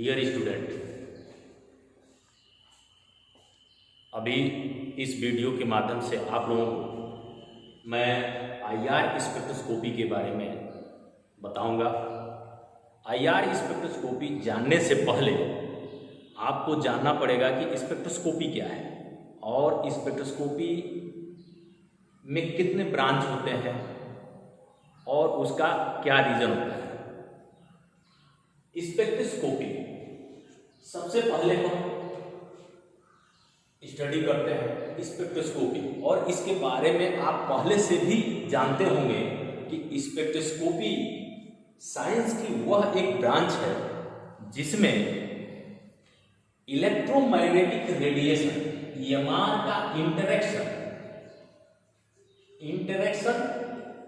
Dear student, अभी इस video के माध्यम से आप लोगों को मैं आईआर स्पेक्ट्रोस्कोपी के बारे में बताऊंगा। आईआर स्पेक्ट्रोस्कोपी जानने से पहले आपको जानना पड़ेगा कि स्पेक्ट्रोस्कोपी क्या है और स्पेक्ट्रोस्कोपी में कितने ब्रांच होते हैं और उसका क्या रीजन होता है। स्पेक्ट्रोस्कोपी सबसे पहले हम स्टडी करते हैं स्पेक्ट्रोस्कोपी, और इसके बारे में आप पहले से भी जानते होंगे कि स्पेक्ट्रोस्कोपी साइंस की वह एक ब्रांच है जिसमें इलेक्ट्रोमैग्नेटिक रेडिएशन EMR का इंटरेक्शन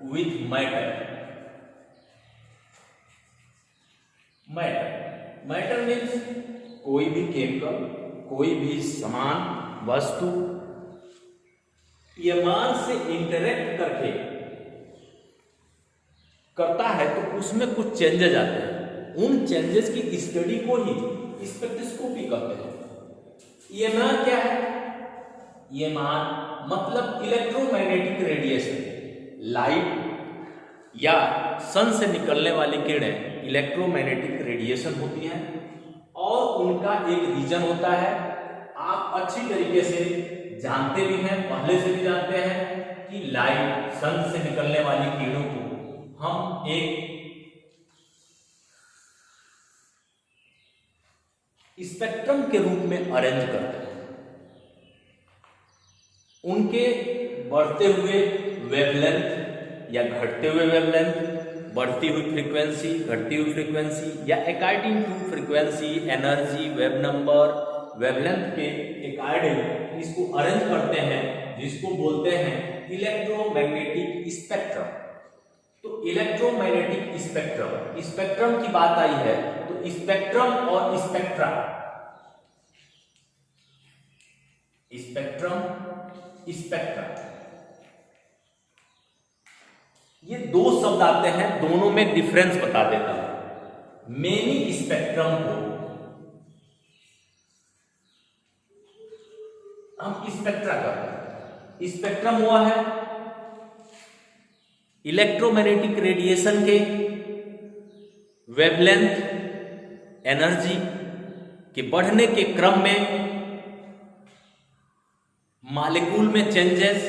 विथ मैटर मीन्स कोई भी केमिकल, कोई भी सामान, वस्तु EMR से इंटरेक्ट करके करता है तो उसमें कुछ चेंजेस आते हैं। उन चेंजेस की स्टडी को ही स्पेक्ट्रोस्कोपी कहते हैं। EMR क्या है? EMR मतलब इलेक्ट्रोमैग्नेटिक रेडिएशन, लाइट या सन से निकलने वाली किरणें इलेक्ट्रोमैग्नेटिक रेडिएशन होती हैं और उनका एक रीजन होता है। आप अच्छी तरीके से जानते भी हैं, पहले से भी जानते हैं कि लाइट, सन से निकलने वाली किरणों को हम एक स्पेक्ट्रम के रूप में अरेंज करते हैं। उनके बढ़ते हुए वेवलेंथ या घटते हुए वेवलेंथ, बढ़ती हुई फ्रीक्वेंसी, घटती हुई फ्रीक्वेंसी या according to frequency, energy, wave number, wavelength के अकॉर्डिंग इसको अरेंज करते हैं, जिसको बोलते हैं इलेक्ट्रोमैग्नेटिक स्पेक्ट्रम। तो इलेक्ट्रोमैग्नेटिक स्पेक्ट्रम, स्पेक्ट्रम की बात आई है तो स्पेक्ट्रम और स्पेक्ट्रा, स्पेक्ट्रम, स्पेक्ट्रा, ये दो शब्द आते हैं, दोनों में डिफरेंस बता देता हूं। मेनी स्पेक्ट्रम को हम स्पेक्ट्रा कहते हैं। स्पेक्ट्रम हुआ है इलेक्ट्रोमैग्नेटिक रेडिएशन के वेवलेंथ, एनर्जी के बढ़ने के क्रम में मॉलिक्यूल में चेंजेस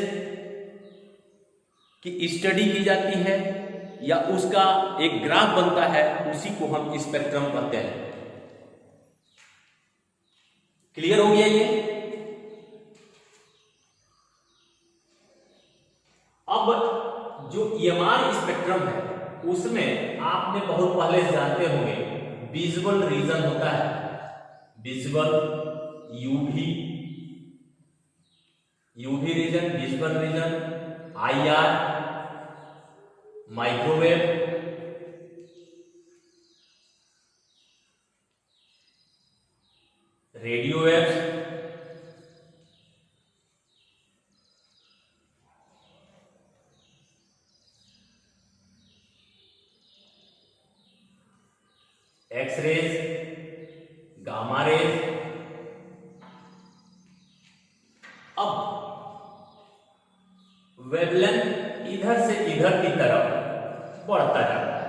की स्टडी की जाती है या उसका एक ग्राफ बनता है, उसी को हम स्पेक्ट्रम कहते हैं। क्लियर हो गया ये? अब जो EMR स्पेक्ट्रम है उसमें आपने बहुत पहले से जानते होंगे विजुअल रीजन होता है, visual, UV region, visual region, IR, microwave, radio waves, x rays, gamma rays. अब वेवलेंथ इधर से इधर की तरफ बढ़ता जाता है।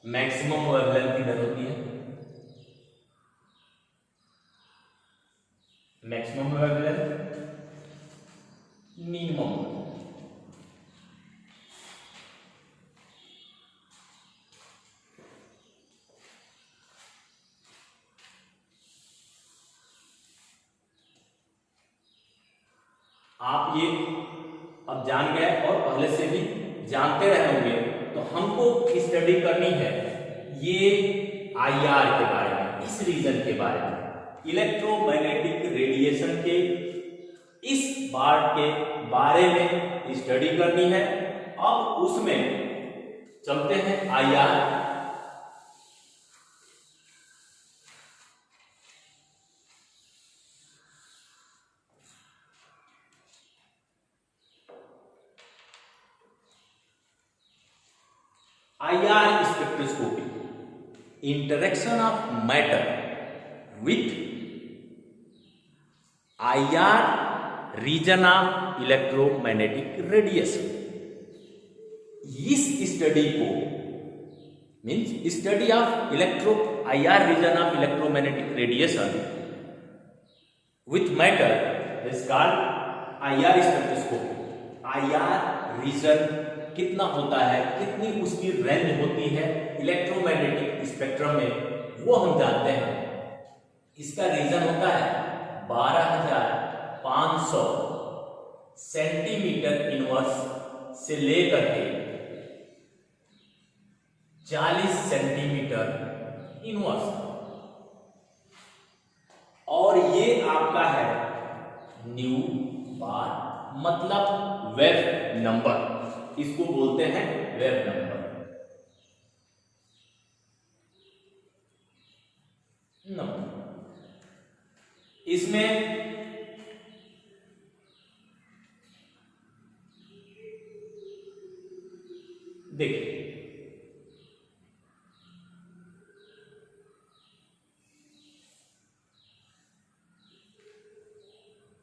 मैक्सिमम वेवलेंथ इधर होती है, मैक्सिमम वेवलेंथ, मिनिमम। आप ये अब जान गए और पहले से भी जानते रहे होंगे, तो हमको स्टडी करनी है ये IR के बारे में, इस रीजन के बारे में, इलेक्ट्रोमैग्नेटिक रेडिएशन के इस बार के बारे में स्टडी करनी है। अब उसमें चलते हैं IR। IR spectroscopy interaction of matter with IR region of electromagnetic radiation. इस स्टडी को means study of IR region of electromagnetic radiation with matter is called IR spectroscopy. IR region कितना होता है, कितनी उसकी रेंज होती है इलेक्ट्रोमैग्नेटिक स्पेक्ट्रम में, वो हम जानते हैं। इसका रीजन होता है 12,500 सेंटीमीटर इनवर्स से लेकर के 40 सेंटीमीटर इनवर्स, और ये आपका है न्यू बार, मतलब वेव नंबर, इसको बोलते हैं वेव नंबर। इसमें देखिए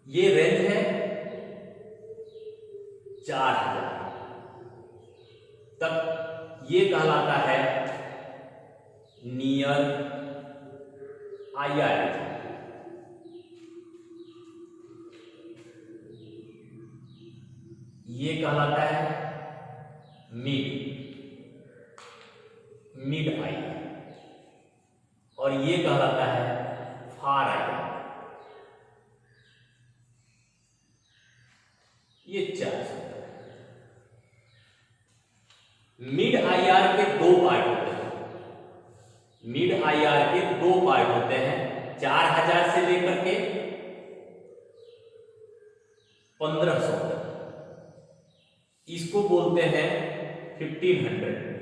ये रेंज है 4000 तक, ये कहलाता है नियर IR। ये कहलाता है मिड IR, और ये कहलाता है फार IR। ये 4 मिड IR के 2 पार्ट होते हैं। मिड IR के 2 पार्ट होते हैं, 4000 से लेकर के 1500 तक। इसको बोलते हैं 1500।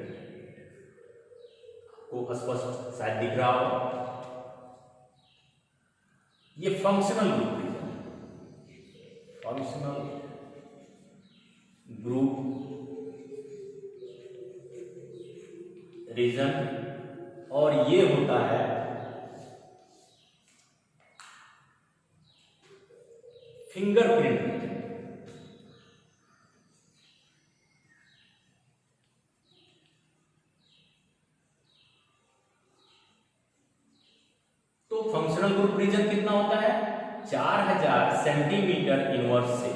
को स्पष्ट शायद दिख रहा हो। ये functional group region, functional group region, और ये होता है फिंगरप्रिंट रीजन। तो फंक्शनल ग्रुप रीजन कितना होता है, 4000 सेंटीमीटर इनवर्स से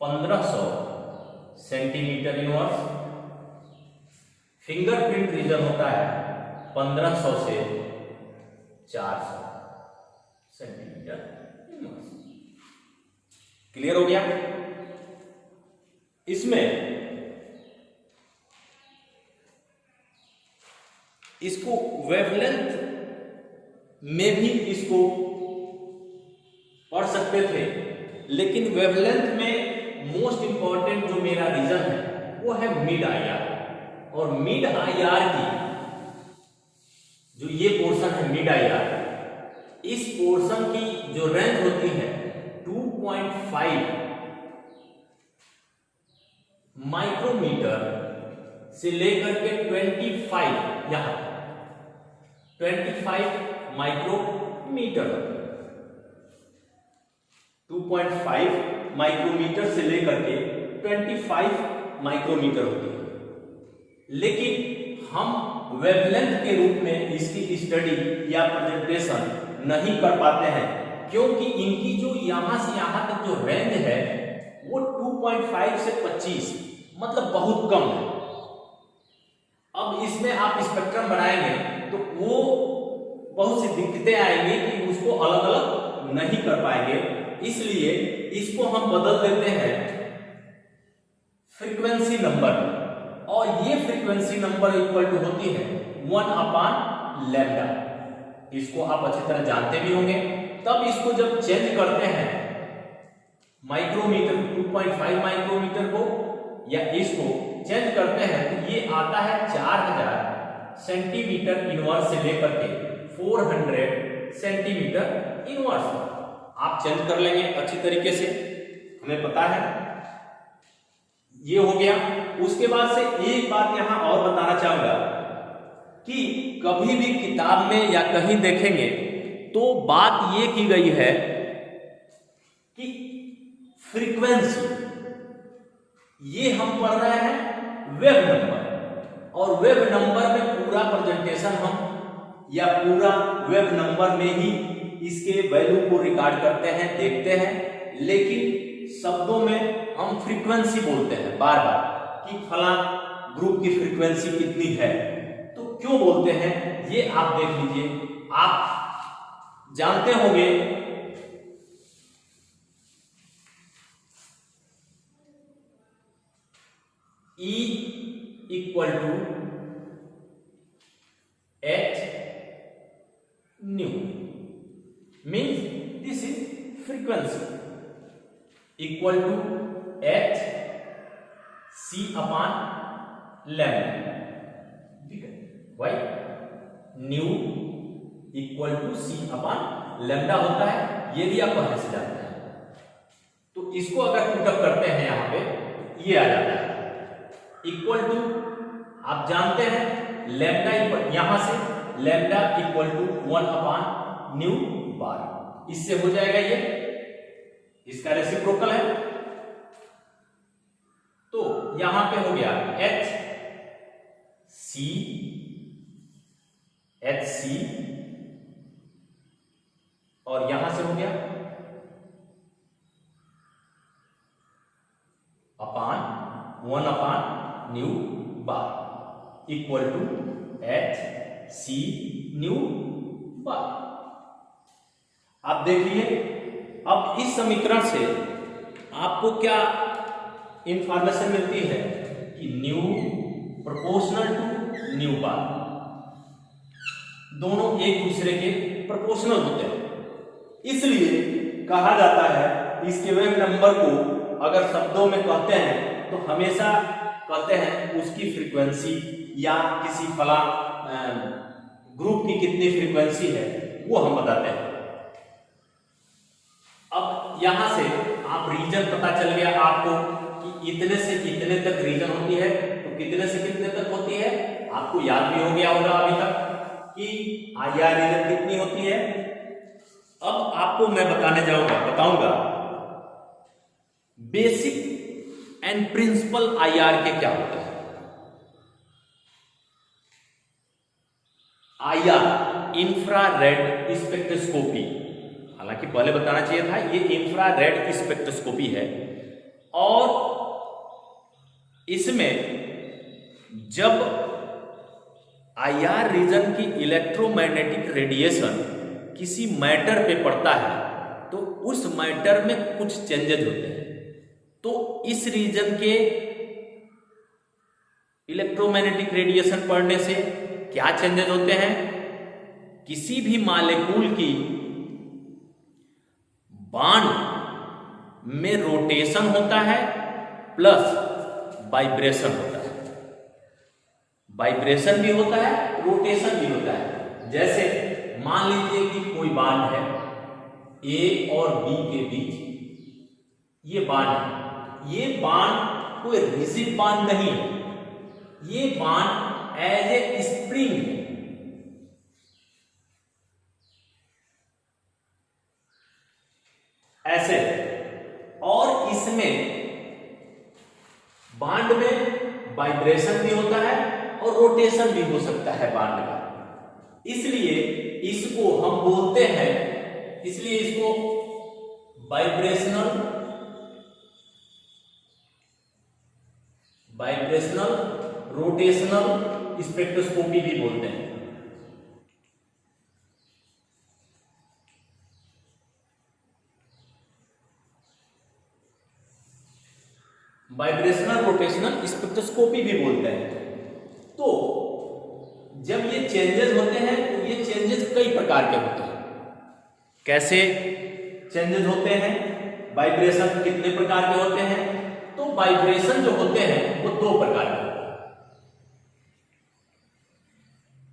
1500 सेंटीमीटर इनवर्स। फिंगरप्रिंट रीजन होता है 1500 से 400 सेंटीमीटर इनवर्स। क्लियर हो गया? इसमें इसको वेवलेंथ में भी इसको पढ़ सकते थे, लेकिन वेवलेंथ में मोस्ट इंपॉर्टेंट जो मेरा रीजन है वो है मिड IR। और मिड IR की जो ये पोर्शन है मिड IR, इस पोर्शन की जो रेंज होती है 2.5 माइक्रोमीटर से लेकर के 25 यहां 25 माइक्रोमीटर, 2.5 माइक्रोमीटर से लेकर के 25 माइक्रोमीटर होती है। लेकिन हम वेवलेंथ के रूप में इसकी स्टडी या प्रेजेंटेशन नहीं कर पाते हैं, क्योंकि इनकी जो यहां से यहां तक जो रेंज है वो 2.5 से 25, मतलब बहुत कम है। अब इसमें आप स्पेक्ट्रम बनाएंगे तो वो बहुत सी दिक्कतें आएंगी कि उसको अलग अलग नहीं कर पाएंगे, इसलिए इसको हम बदल देते हैं फ्रीक्वेंसी नंबर, और ये फ्रीक्वेंसी नंबर इक्वल टू होती है 1/λ। इसको आप अच्छी तरह जानते भी होंगे। तब इसको जब चेंज करते हैं माइक्रोमीटर 2.5 माइक्रोमीटर को, या इसको चेंज करते हैं तो ये आता है 4000 सेंटीमीटर इनवर्स से लेकर के 400 सेंटीमीटर इनवर्स। आप चेंज कर लेंगे अच्छी तरीके से, हमें पता है ये हो गया। उसके बाद से एक बात यहां और बताना चाहूंगा कि कभी भी किताब में या कहीं देखेंगे तो बात ये की गई है कि फ्रीक्वेंसी, ये हम पढ़ रहे हैं वेव नंबर, और वेव नंबर में पूरा प्रेजेंटेशन हम या पूरा वेव नंबर में ही इसके वैल्यू को रिकॉर्ड करते हैं, देखते हैं, लेकिन शब्दों में हम फ्रीक्वेंसी बोलते हैं बार बार कि फला ग्रुप की फ्रीक्वेंसी कितनी है। तो क्यों बोलते हैं ये आप देख लीजिए। आप जानते होंगे E equal to h nu means this is frequency equal to h c upon lambda, ठीक है। why nu equal to c upon lambda होता है, ये भी आप पहले से जानते हैं। तो इसको अगर पुटअप करते हैं यहां पे ये आ जाता है इक्वल टू, आप जानते हैं लैम्डा यहां से lambda equal to 1 upon nu bar, इससे हो जाएगा ये, इसका रेसिप्रोकल है। तो यहां पे हो गया एच सी और यहां से हो गया upon 1 upon nu bar equal to H C nu bar. आप देखिए अब इस समीकरण से आपको क्या इंफॉर्मेशन मिलती है कि न्यू प्रोपोर्शनल टू न्यू बार, दोनों एक दूसरे के प्रोपोर्शनल होते हैं। इसलिए कहा जाता है इसके वेव नंबर को अगर शब्दों में कहते हैं तो हमेशा कहते हैं उसकी फ्रीक्वेंसी या किसी फला ग्रुप की कितनी फ्रीक्वेंसी है वो हम बताते हैं। अब यहां से आप रीजन पता चल गया आपको कि इतने से इतने तक रीजन होती है, तो कितने से कितने तक होती है आपको याद भी हो गया होगा अभी तक कि आईआर रीजन कितनी होती है। अब आपको मैं बताऊंगा बेसिक एंड प्रिंसिपल आईआर के क्या होते हैं। आईआर इंफ्रारेड स्पेक्ट्रोस्कोपी, हालांकि पहले बताना चाहिए था ये इंफ्रारेड स्पेक्ट्रोस्कोपी है, और इसमें जब आईआर रीजन की इलेक्ट्रोमैग्नेटिक रेडिएशन किसी मैटर पे पड़ता है तो उस मैटर में कुछ चेंजेज होते हैं। तो इस रीजन के इलेक्ट्रोमैग्नेटिक रेडिएशन पड़ने से क्या चेंजेस होते हैं, किसी भी मॉलिक्यूल की बॉन्ड में रोटेशन होता है प्लस वाइब्रेशन होता है। वाइब्रेशन भी होता है, रोटेशन भी होता है। जैसे मान लीजिए कि कोई बॉन्ड है ए और बी के बीच, ये बॉन्ड है, ये बॉन्ड कोई रिजिड बॉन्ड नहीं है, ये बॉन्ड एज ए स्प्रिंग है। ऐसे, और इसमें बॉन्ड में वाइब्रेशन भी होता है और रोटेशन भी हो सकता है बॉन्ड का। इसलिए इसको हम बोलते हैं, इसलिए इसको वाइब्रेशनल रोटेशनल स्पेक्ट्रोस्कोपी भी बोलते हैं। वाइब्रेशनल रोटेशनल स्पेक्ट्रोस्कोपी भी बोलते हैं। तो जब ये चेंजेस होते हैं तो ये चेंजेस कई प्रकार के होते हैं। कैसे चेंजेस होते हैं, वाइब्रेशन कितने प्रकार के होते हैं, तो वाइब्रेशन जो होते हैं वो दो प्रकार के होते हैं।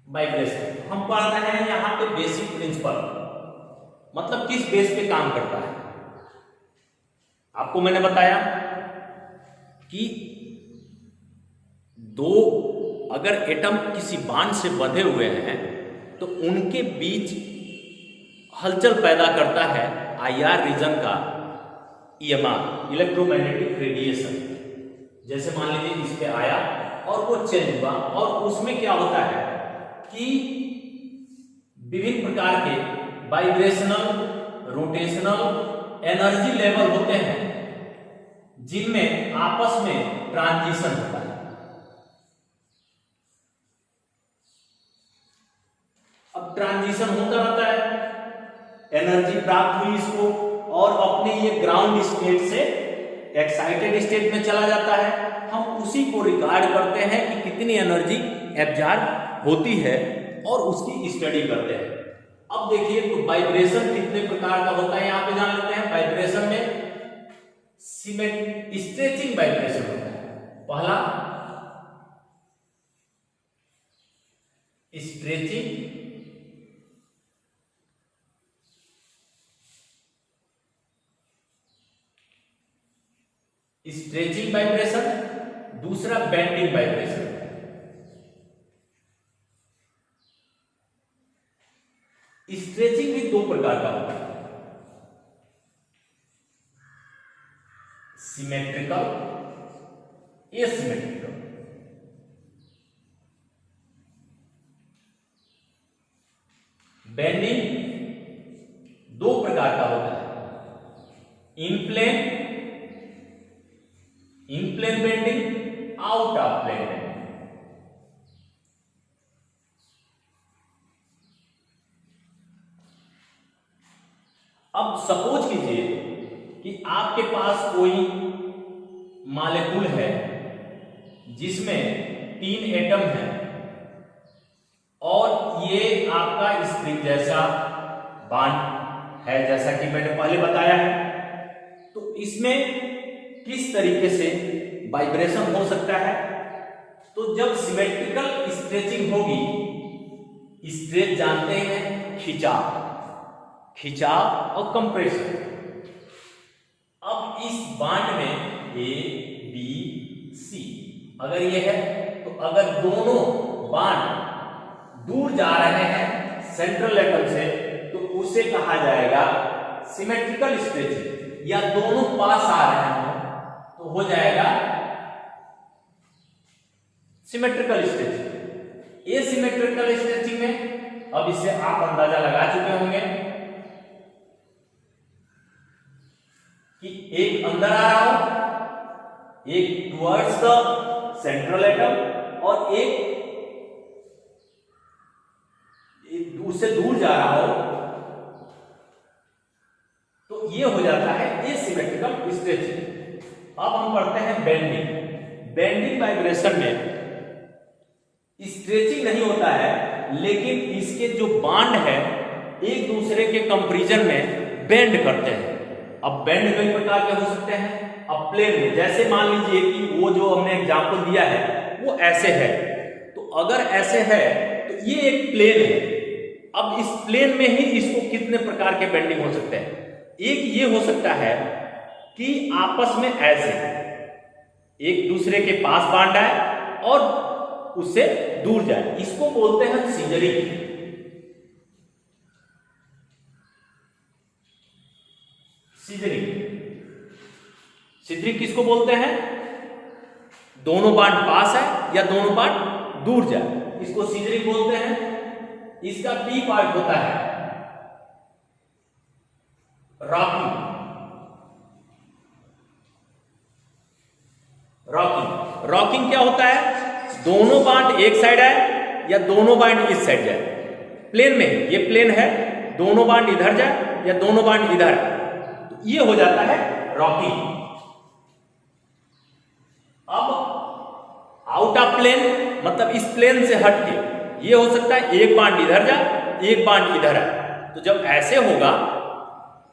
वाइब्रेशन हम पढ़ रहे हैं यहां पे बेसिक प्रिंसिपल, मतलब किस बेस पे काम करता है। आपको मैंने बताया कि दो अगर एटम किसी बांड से बंधे हुए हैं तो उनके बीच हलचल पैदा करता है IR रीजन का EMR, इलेक्ट्रोमैग्नेटिक रेडिएशन। जैसे मान लीजिए इस पे आया और वो चेंज हुआ, और उसमें क्या होता है कि विभिन्न प्रकार के वाइब्रेशनल, रोटेशनल एनर्जी लेवल होते हैं जिनमें आपस में ट्रांजिशन होता है। अब ट्रांजिशन होता रहता है, एनर्जी प्राप्त हुई इसको और अपने ये ग्राउंड स्टेट से एक्साइटेड स्टेट में चला जाता है। हम उसी को रिकॉर्ड करते हैं कि कितनी एनर्जी एब्जॉर्ब होती है और उसकी स्टडी करते हैं। अब देखिए तो वाइब्रेशन कितने प्रकार का होता है, यहां पे जान लेते हैं। वाइब्रेशन में स्ट्रेचिंग वाइब्रेशन होता है। पहला स्ट्रेचिंग, स्ट्रेचिंग वाइब्रेशन, दूसरा बेंडिंग वाइब्रेशन। स्ट्रेचिंग भी दो प्रकार का होता है, सिमेट्रिकल, एसिमेट्रिकल। बेंडिंग दो प्रकार का होता है, in plane bending, out of plane bending. अब सपोज कीजिए कि आपके पास कोई मॉलिक्यूल है जिसमें 3 एटम है और ये आपका स्प्रिंग जैसा बॉन्ड है, जैसा कि मैंने पहले बताया है। तो इसमें किस तरीके से वाइब्रेशन हो सकता है? तो जब सिमेट्रिकल स्ट्रेचिंग होगी, स्ट्रेच जानते हैं खिंचाव और कंप्रेशन। अब इस बांड में A, B, C अगर ये है, तो अगर दोनों बांड दूर जा रहे हैं सेंट्रल एटम से तो उसे कहा जाएगा सिमेट्रिकल स्ट्रेचिंग, या दोनों पास आ रहे हैं तो हो जाएगा सिमेट्रिकल स्ट्रेचिंग। एसिमेट्रिकल स्ट्रेचिंग में अब इससे आप अंदाजा लगा चुके होंगे कि एक अंदर आ रहा हो, एक टुवर्ड्स द सेंट्रल एटम और एक उससे दूर जा रहा हो, तो ये हो जाता है एसिमेट्रिकल स्ट्रेचिंग। अब हम पढ़ते हैं बेंडिंग वाइब्रेशन में स्ट्रेचिंग नहीं होता है, लेकिन इसके जो बांड है एक दूसरे के कंपैरिजन में बेंड करते हैं। अब बेंड कई प्रकार के हो सकते हैं। अब प्लेन में, जैसे मान लीजिए कि वो जो हमने एग्जांपल दिया है वो ऐसे है, तो अगर ऐसे है तो ये एक प्लेन है। अब इस प्लेन में ही इसको कितने प्रकार के बेंडिंग हो सकते हैं? एक ये हो सकता है कि आपस में ऐसे एक दूसरे के पास बांध है और उससे दूर जाए, इसको बोलते हैं सीजरिंग। सीजरिंग किसको बोलते हैं? दोनों बांध पास है या दोनों बांध दूर जाए, इसको सीजरिंग बोलते हैं। इसका पी पार्ट होता है रॉकिंग। रॉकिंग क्या होता है? दोनों बांध एक साइड है या दोनों बांध इस साइड जाए। प्लेन में ये प्लेन है, दोनों बांध इधर जाए या दोनों बांध इधर है, तो ये हो जाता है रॉकिंग। अब आउट ऑफ प्लेन मतलब इस प्लेन से हट के ये हो सकता है एक बांध इधर जाए एक बांध इधर है, तो जब ऐसे होगा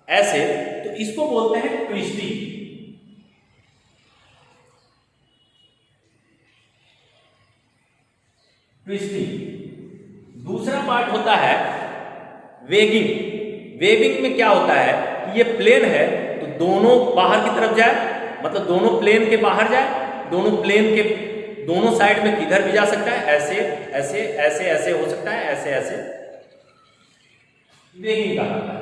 ऐसे, तो इसको बोलते हैं ट्विस्टिंग। दूसरा पार्ट होता है वेगिंग में क्या होता है कि ये प्लेन है तो दोनों बाहर की तरफ जाए, मतलब दोनों प्लेन के बाहर जाए, दोनों प्लेन के दोनों साइड में किधर भी जा सकता है, ऐसे ऐसे ऐसे ऐसे हो सकता है, ऐसे ऐसे वेगिंग का होता है।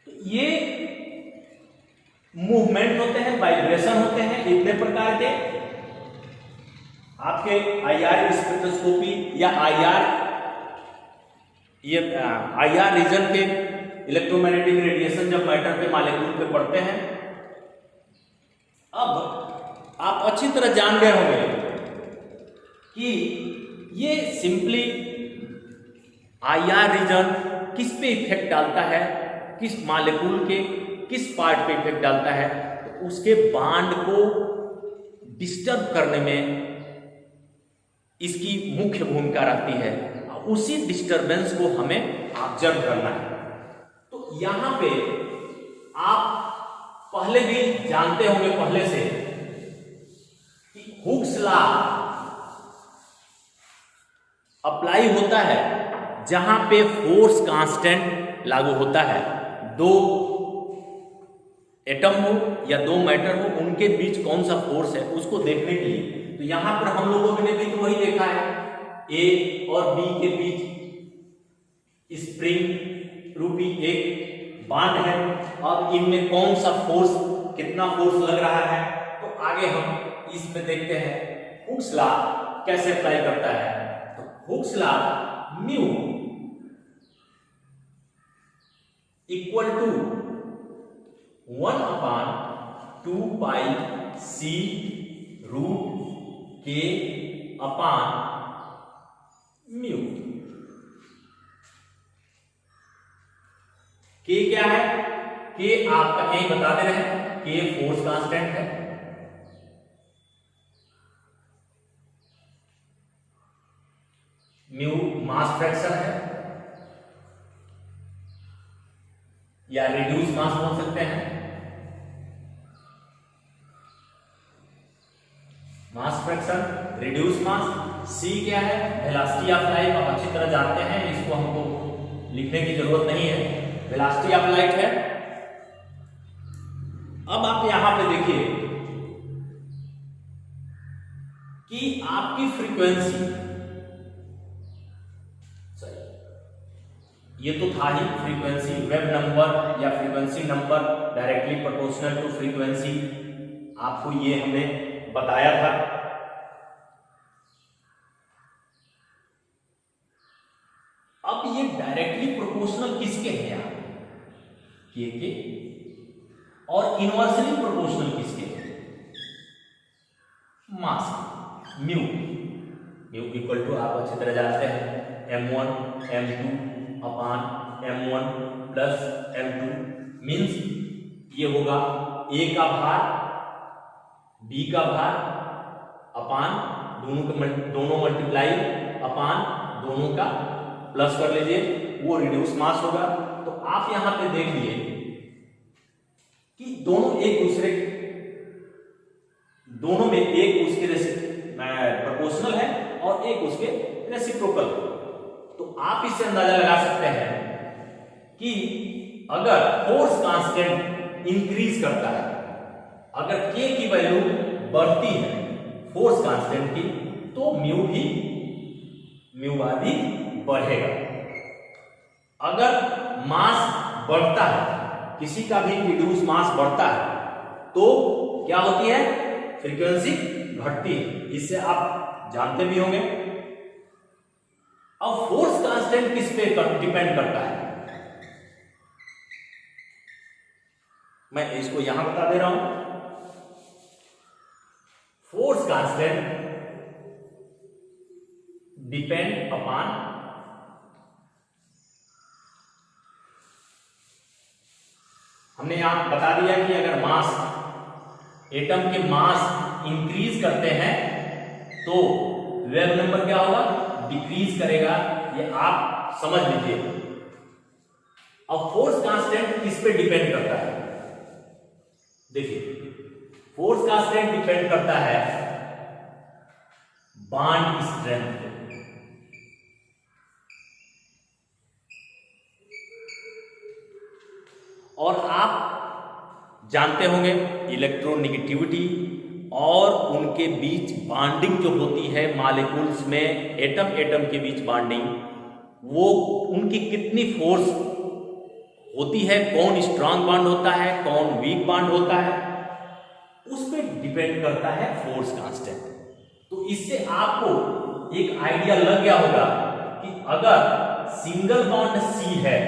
तो ये मूवमेंट होते हैं, वाइब्रेशन होते हैं इतने प्रकार के। आपके आईआर स्पेक्ट्रोस्कोपी या आईआर रीजन के इलेक्ट्रोमैग्नेटिक रेडिएशन जब मैटर पे मॉलिक्यूल पे पड़ते हैं। अब आप अच्छी तरह जान गए होंगे कि ये सिंपली आईआर रीजन किस पे इफेक्ट डालता है, किस मॉलिक्यूल के किस पार्ट पे इफेक्ट डालता है, तो उसके बांड को डिस्टर्ब करने में इसकी मुख्य भूमिका रहती है। उसी डिस्टरबेंस को हमें ऑब्जर्व करना है। तो यहां पे आप पहले भी जानते होंगे पहले से कि हुक्स लॉ अप्लाई होता है जहां पे फोर्स कांस्टेंट लागू होता है। दो एटम हो या दो मैटर हो, उनके बीच कौन सा फोर्स है उसको देखने के लिए। तो यहां पर हम लोगों ने भी तो वही देखा है, ए और बी के बीच स्प्रिंग रूपी एक बांड है। अब इनमें कौन सा फोर्स, कितना फोर्स लग रहा है, तो आगे हम इसमें देखते हैं हुक्स लॉ कैसे अप्लाई करता है। तो Hooke's law mu equal to 1/2 pi c root k upon mu. k क्या है? k आपका यही बता दे रहे हैं, k फोर्स कांस्टेंट है, म्यू मास फ्रैक्शन है या रिड्यूस मास बोल सकते हैं। Mass fraction, reduce mass. c क्या है? Velocity of light. आप अच्छी तरह जानते हैं, इसको हमको लिखने की जरूरत नहीं है, वेलोसिटी ऑफ लाइट है। अब आप यहां पे देखिए कि आपकी फ्रीक्वेंसी, ये तो था ही फ्रीक्वेंसी, वेव नंबर या frequency number directly proportional to frequency, आपको ये हमने बताया था। अब ये डायरेक्टली प्रोपोर्शनल किसके हैं यार? के और इनवर्सली प्रोपोर्शनल किसके हैं? मास। म्यू इक्वल टू आप अच्छी तरह जानते हैं m1 m2 अपान m1 प्लस m2 मीन्स ये होगा a का भार b का भार अपान दोनों मल्टीप्लाई अपान दोनों का प्लस कर लीजिए, वो रिड्यूस मास होगा। तो आप यहां पे देख लिए कि दोनों में एक उसके प्रोपोर्शनल है और एक उसके रेसिप्रोकल। तो आप इससे अंदाजा लगा सकते हैं कि अगर फोर्स कांस्टेंट इंक्रीज करता है, अगर k की वैल्यू बढ़ती है फोर्स कांस्टेंट की, तो म्यू बार भी बढ़ेगा। अगर मास बढ़ता है, किसी का भी रिड्यूस मास बढ़ता है, तो क्या होती है? फ्रीक्वेंसी घटती है। इससे आप जानते भी होंगे। अब फोर्स कांस्टेंट किस पे डिपेंड करता है? मैं इसको यहां बता दे रहा हूं। फोर्स कांस्टेंट डिपेंड अपॉन हमने यहां बता दिया कि अगर मास, एटम के मास इंक्रीज करते हैं तो वेव नंबर क्या होगा? डिक्रीज करेगा। ये आप समझ लीजिए। अब फोर्स कांस्टेंट किस पे डिपेंड करता है? देखिए, फोर्स कांस्टेंट डिपेंड करता है बॉन्ड स्ट्रेंथ पे। और आप जानते होंगे इलेक्ट्रोनेगेटिविटी और उनके बीच बॉन्डिंग जो होती है मॉलिक्यूल्स में, एटम एटम के बीच बॉन्डिंग, वो उनकी कितनी फोर्स होती है, कौन स्ट्रांग बॉन्ड होता है, कौन वीक बॉन्ड होता है, उस पर डिपेंड करता है फोर्स कांस्टेंट। तो इससे आपको एक आइडिया लग गया होगा कि अगर सिंगल बॉन्ड सी है,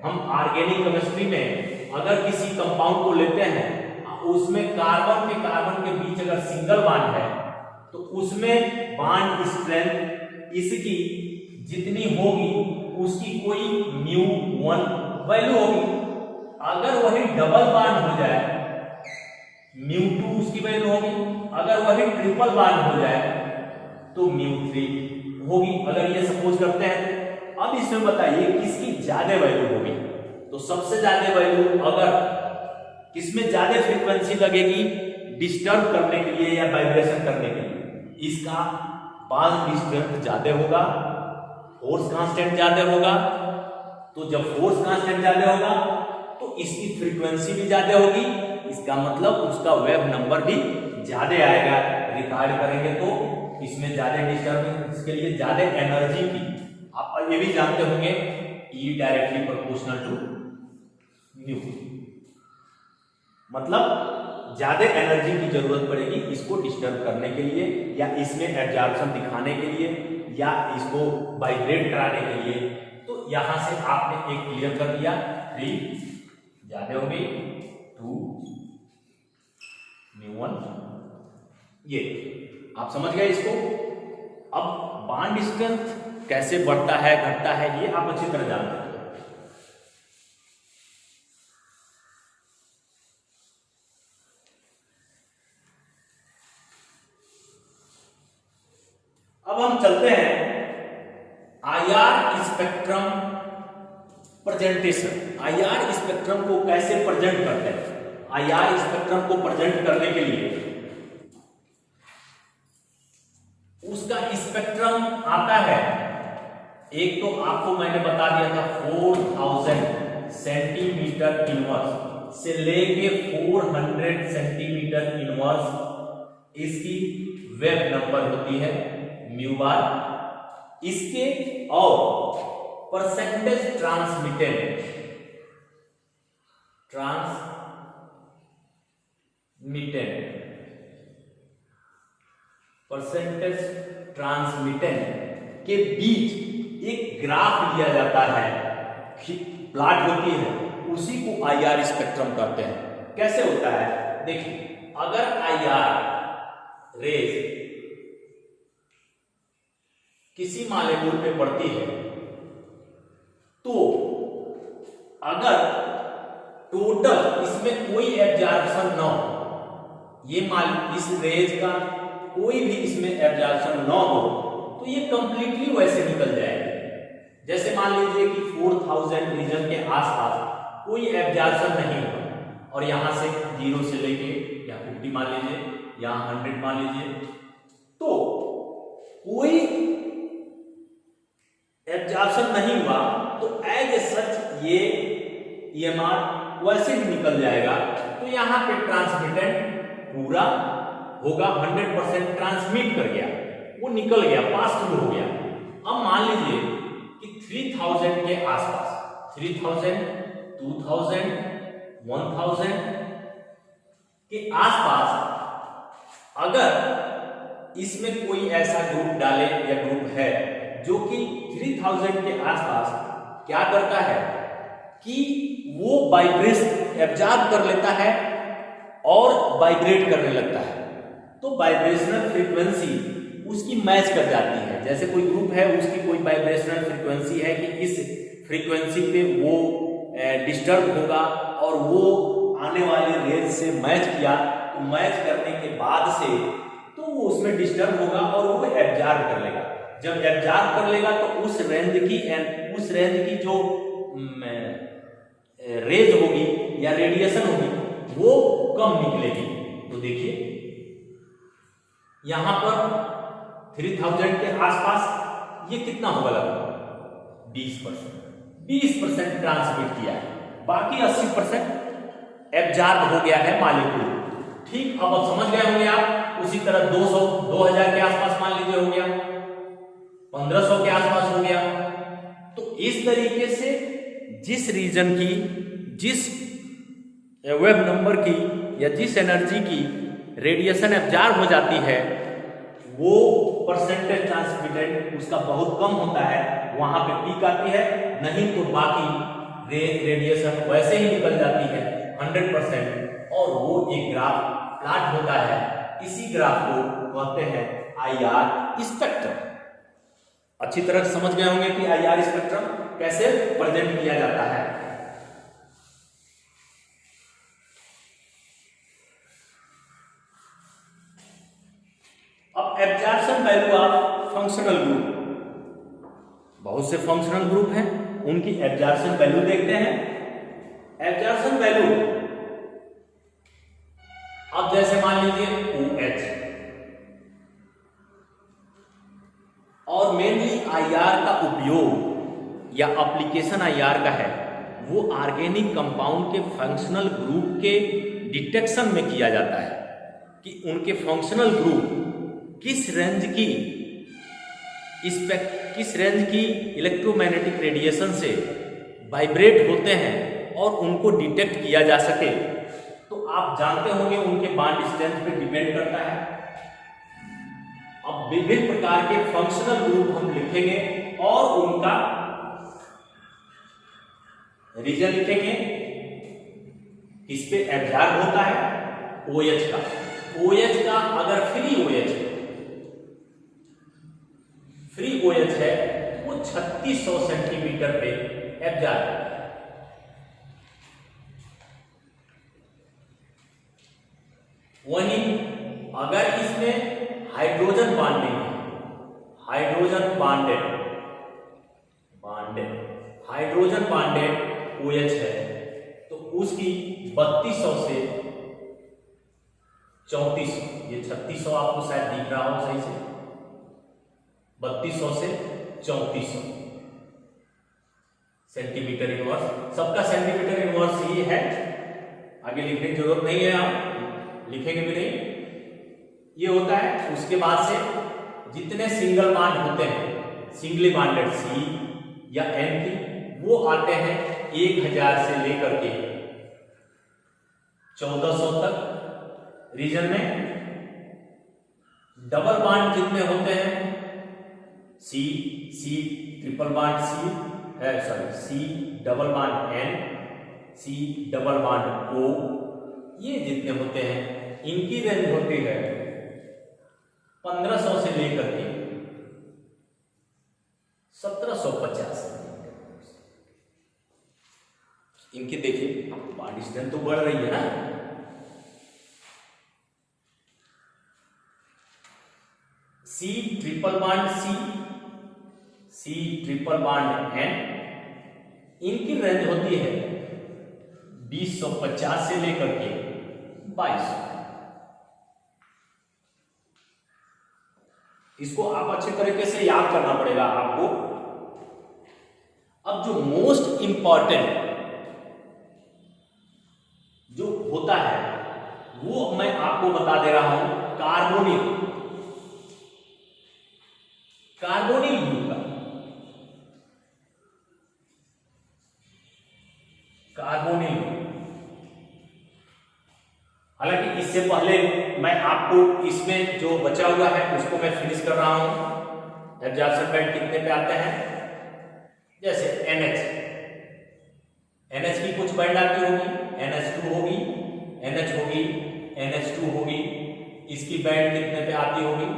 हम ऑर्गेनिक केमिस्ट्री में अगर किसी कंपाउंड को लेते हैं, उसमें कार्बन के बीच अगर सिंगल बॉन्ड है, तो उसमें बॉन्ड स्ट्रेंथ इसकी जितनी होगी उसकी कोई μ1 वैल्यू होगी। अगर वही डबल बॉन्ड हो जाए μ2 उसकी वैल्यू होगी, अगर वही ट्रिपल बॉन्ड हो जाए तो μ3 होगी। अगर ये सपोज करते हैं तो अब इसमें बताइए किसकी ज्यादा वैल्यू होगी। तो सबसे ज्यादा वैल्यू अगर किसमें ज्यादा फ्रीक्वेंसी लगेगी डिस्टर्ब करने के लिए या वाइब्रेशन करने के लिए, इसका बॉन्ड स्ट्रेंथ ज्यादा होगा, फोर्स कांस्टेंट ज्यादा होगा। तो जब फोर्स कांस्टेंट ज्यादा होगा तो इसकी फ्रीक्वेंसी भी ज्यादा होगी, इसका मतलब उसका वेव नंबर भी ज्यादा आएगा। रिकॉर्ड करेंगे तो इसमें ज्यादा डिस्टर्बेंस के लिए ज्यादा एनर्जी की, आप ये भी जानते होंगे, E directly proportional to nu, मतलब ज्यादा एनर्जी की जरूरत पड़ेगी इसको डिस्टर्ब करने के लिए, या इसमें एब्जॉर्प्शन दिखाने के लिए, या इसको वाइब्रेट कराने के लिए। तो यहां से आपने एक क्लियर कर दिया, 3 ज्यादा हो गई, 2 μ1, ये आप समझ गए इसको। अब बॉन्ड स्ट्रेंथ कैसे बढ़ता है घटता है ये आप अच्छी तरह जानते हैं। अब हम चलते हैं IR spectrum presentation. IR spectrum को कैसे प्रेजेंट करते हैं। आईआर स्पेक्ट्रम को प्रेजेंट करने के लिए उसका स्पेक्ट्रम आता है, एक तो आपको मैंने बता दिया था 4000 सेंटीमीटर इनवर्स से लेके 400 सेंटीमीटर इनवर्स इसकी वेव नंबर होती है म्यू बार। इसके और परसेंटेज ट्रांसमिटेड परसेंटेज ट्रांसमिटेंट के बीच एक ग्राफ लिया जाता है, प्लॉट होती है, उसी को आईआर स्पेक्ट्रम कहते हैं। कैसे होता है देखिए, अगर आईआर रेज किसी मॉलिक्यूल पे पड़ती है तो अगर टोटल इसमें कोई एब्जॉर्प्शन न हो, ये इस रेज का कोई भी इसमें एब्जॉर्प्शन न हो तो ये कंप्लीटली वैसे निकल जाएगी। जैसे मान लीजिए कि 4000 रीजन के आसपास कोई एब्जॉर्प्शन नहीं हुआ और यहां से 0 से लेके या 50 मान लीजिए, यहां 100 मान लीजिए, तो कोई एब्जॉर्प्शन नहीं हुआ तो एज ए सच ये ईएमआर वैसे ही निकल जाएगा। तो यहां पे ट्रांसमिटेंट पूरा होगा, 100% ट्रांसमिट कर गया, वो निकल गया, पास थ्रू हो गया। अब मान लीजिए कि 3000 के आसपास, 3000, 2000, 1000 के आसपास अगर इसमें कोई ऐसा ग्रुप डाले या ग्रुप है जो कि 3000 के आसपास क्या करता है कि वो वाइब्रेशन एब्जॉर्ब कर लेता है और वाइब्रेट करने लगता है, तो वाइब्रेशनल फ्रीक्वेंसी उसकी मैच कर जाती है। जैसे कोई ग्रुप है, उसकी कोई वाइब्रेशनल फ्रीक्वेंसी है कि इस फ्रीक्वेंसी पे वो डिस्टर्ब होगा और वो आने वाले रेंज से मैच किया, तो मैच करने के बाद से तो वो उसमें डिस्टर्ब होगा और वो एब्जॉर्ब कर लेगा। जब एब्जॉर्ब कर लेगा तो उस रेंज की जो रेज होगी या रेडिएशन होगी वो कम निकलेगी। तो देखिए यहां पर 3000 के आसपास ये कितना होगा, लगभग 20% ट्रांसमिट किया है, बाकी 80% एब्जॉर्ब हो गया है मॉलिक्यूल। ठीक, अब समझ गए होंगे आप। उसी तरह 200 2000 के आसपास मान लीजिए हो गया, 1500 के आसपास हो गया। तो इस तरीके से जिस रीजन की, जिस वेव नंबर की या जिस एनर्जी की रेडिएशन एब्जॉर्ब हो जाती है, वो परसेंटेज ट्रांसमिटेड उसका बहुत कम होता है, वहां पे पीक आती है। नहीं तो बाकी रेडिएशन वैसे ही निकल जाती है 100%, और वो एक ग्राफ प्लॉट होता है। इसी ग्राफ को कहते हैं IR स्पेक्ट्रम। अच्छी तरह समझ गए होंगे कि IR स्पेक्ट्रम कैसे प्रेजेंट किया जाता है। अब absorption value of functional group, बहुत से फंक्शनल ग्रुप हैं, उनकी एब्जॉर्प्शन वैल्यू देखते हैं। एब्जॉर्प्शन वैल्यू, अब जैसे मान लीजिए OH, और मेनली IR का उपयोग या एप्लीकेशन IR का है वो ऑर्गेनिक कंपाउंड के फंक्शनल ग्रुप के डिटेक्शन में किया जाता है कि उनके फंक्शनल ग्रुप किस रेंज की इलेक्ट्रोमैग्नेटिक रेडिएशन से वाइब्रेट होते हैं और उनको डिटेक्ट किया जा सके। तो आप जानते होंगे उनके बॉन्ड स्ट्रेंथ पे डिपेंड करता है। अब विभिन्न प्रकार के फंक्शनल ग्रुप हम लिखेंगे और उनका रीजन लिखेंगे। किस पे एब्जॉर्ब होता है? OH का। OH का अगर फ्री OH है वो 3600 सेंटीमीटर पे एब्जॉर्ब है। वहीं अगर इसमें हाइड्रोजन बॉन्डिंग है, हाइड्रोजन बॉन्डेड OH है, तो उसकी 3200 से 3400, ये 3600 आपको शायद दिख रहा हो सही से, 3200 से 3400 सेंटीमीटर इनवर्स। सबका सेंटीमीटर इनवर्स ही है, आगे लिखने की जरूरत नहीं है, आप लिखेंगे भी नहीं, ये होता है। उसके बाद से जितने सिंगल बॉन्ड होते हैं, सिंगली बॉन्डेड C या N की, वो आते हैं 1000 से लेकर के 1400 तक रीजन में। डबल बॉन्ड जितने होते हैं, C triple bond C double bond N, C double bond O, ये जितने होते हैं इनकी रेंज होती है 1500 से लेकर के 1750। इनकी देखिए बॉन्ड स्ट्रेंथ तो बढ़ रही है ना। C triple bond C triple bond N, इनकी रेंज होती है 2050 से लेकर के 2200। इसको आप अच्छे तरीके से याद करना पड़ेगा आपको। अब जो मोस्ट इंपॉर्टेंट जो होता है वो मैं आपको बता दे रहा हूं, कार्बोनिल ग्रुप का। कार्बोनिल, हालांकि इससे पहले मैं आपको इसमें जो बचा हुआ है उसको मैं फिनिश कर रहा हूं। एब्जॉर्प्शन बैंड कितने पे आते हैं? जैसे NH की कुछ बैंड आती होगी, NH2 होगी, NH होगी, NH2 होगी। इसकी बैंड कितने पे आती होगी?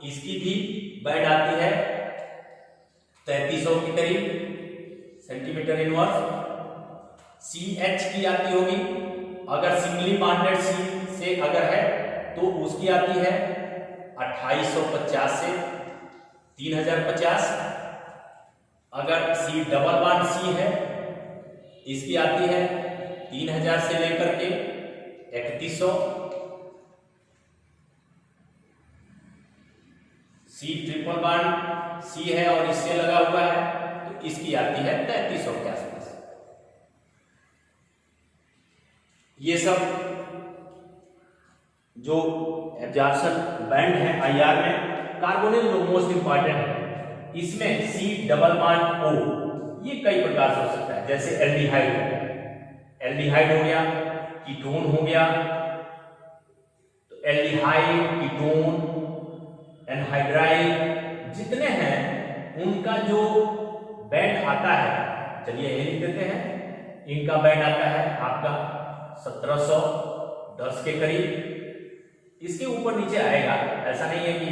इसकी भी बैंड आती है 3300 के करीब सेंटीमीटर इनवर्स। CH की आती होगी, अगर सिंगली बॉन्डेड C से अगर है तो उसकी आती है 2850 से 3050। अगर C डबल बॉन्ड C है, इसकी आती है 3000 से लेकर के 3100। C ट्रिपल बॉन्ड C है और इससे लगा हुआ है तो इसकी आती है 3300 के आसपास। ये सब जो एब्जॉर्प्शन बैंड है आईआर में, कार्बोनिल जो मोस्ट इंपॉर्टेंट है, इसमें C डबल बॉन्ड O ये कई प्रकार से हो सकता है, जैसे एल्डिहाइड हो गया, एल्डिहाइड हो गया, कीटोन हो गया, तो एल्डिहाइड, कीटोन, एनहाइड्राइड जितने हैं उनका जो बैंड आता है, चलिए ये लिख देते हैं, इनका बैंड आता है आपका 1710 के करीब। इसके ऊपर नीचे आएगा, ऐसा नहीं है कि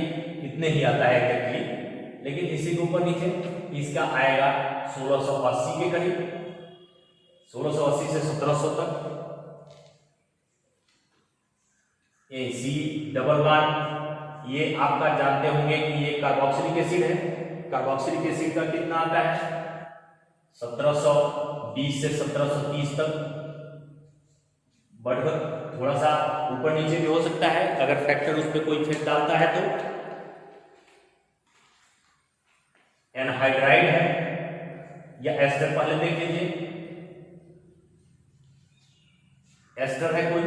इतने ही आता है एग्जैक्टली, लेकिन इसी के ऊपर नीचे इसका आएगा 1680 के करीब, 1680 से 1700 तक। ये C डबल बॉन्ड, ये आपका जानते होंगे कि ये कार्बोक्सिलिक एसिड है, कार्बोक्सिलिक एसिड का कितना आता है 1720 से 1730 तक, बढ़कर थोड़ा सा ऊपर नीचे भी हो सकता है अगर फैक्टर उस पर कोई इफेक्ट डालता है तो। एनहाइड्राइड है या एस्टर, पहले देख लीजिए, एस्टर है कोई,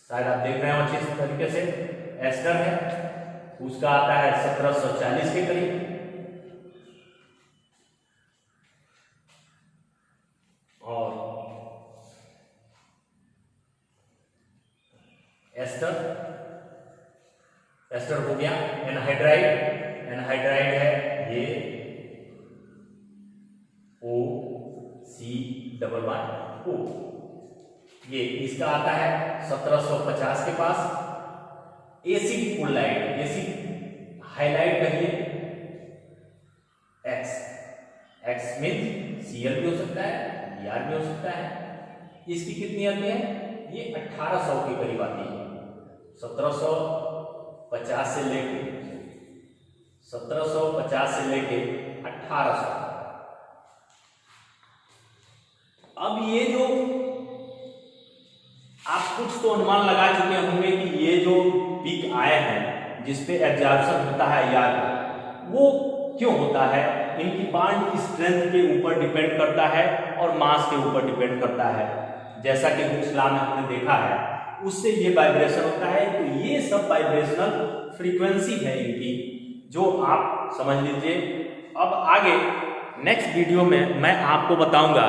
शायद आप देख रहे हो अच्छे तरीके से, एस्टर है, उसका आता है 1740 के करीब। और एस्टर, एस्टर हो गया। एनहाइड्राइड, एनहाइड्राइड है ये OC डबल बॉन्ड O, ये इसका आता है 1750 के पास। एसिड कोलाइड, एसिड हाइलाइट कहिए, X, X मीन Cl भी हो सकता है, Br भी हो सकता है। इसकी कितनी आती है, ये 1800 के करीब आती है, 1750 से लेके 1750 से लेके 1800। अब ये जो आप कुछ तो अनुमान लगा चुके होंगे कि ये जो पीक आए हैं जिसपे एब्जॉर्प्शन होता है यार, वो क्यों होता है, इनकी बॉन्ड स्ट्रेंथ के ऊपर डिपेंड करता है और मास के ऊपर डिपेंड करता है। जैसा कि हुक्स लॉ में हमने देखा है, उससे ये वाइब्रेशन होता है। तो ये सब वाइब्रेशनल फ्रीक्वेंसी है इनकी, जो आप समझ लीजिए। अब आगे नेक्स्ट वीडियो में मैं आपको बताऊंगा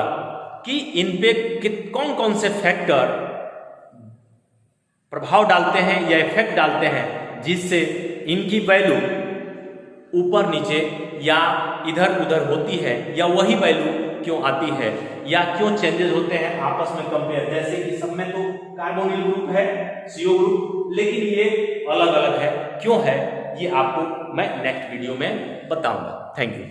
कि इन पे कौन कौन से फैक्टर प्रभाव डालते हैं या इफेक्ट डालते हैं, जिससे इनकी वैल्यू ऊपर नीचे या इधर उधर होती है, या वही वैल्यू क्यों आती है, या क्यों चेंजेस होते हैं आपस में कंपेयर। जैसे कि सब में तो कार्बोनिल ग्रुप है, CO ग्रुप, लेकिन ये अलग अलग है, क्यों है, ये आपको मैं नेक्स्ट वीडियो में बताऊंगा। Thank you.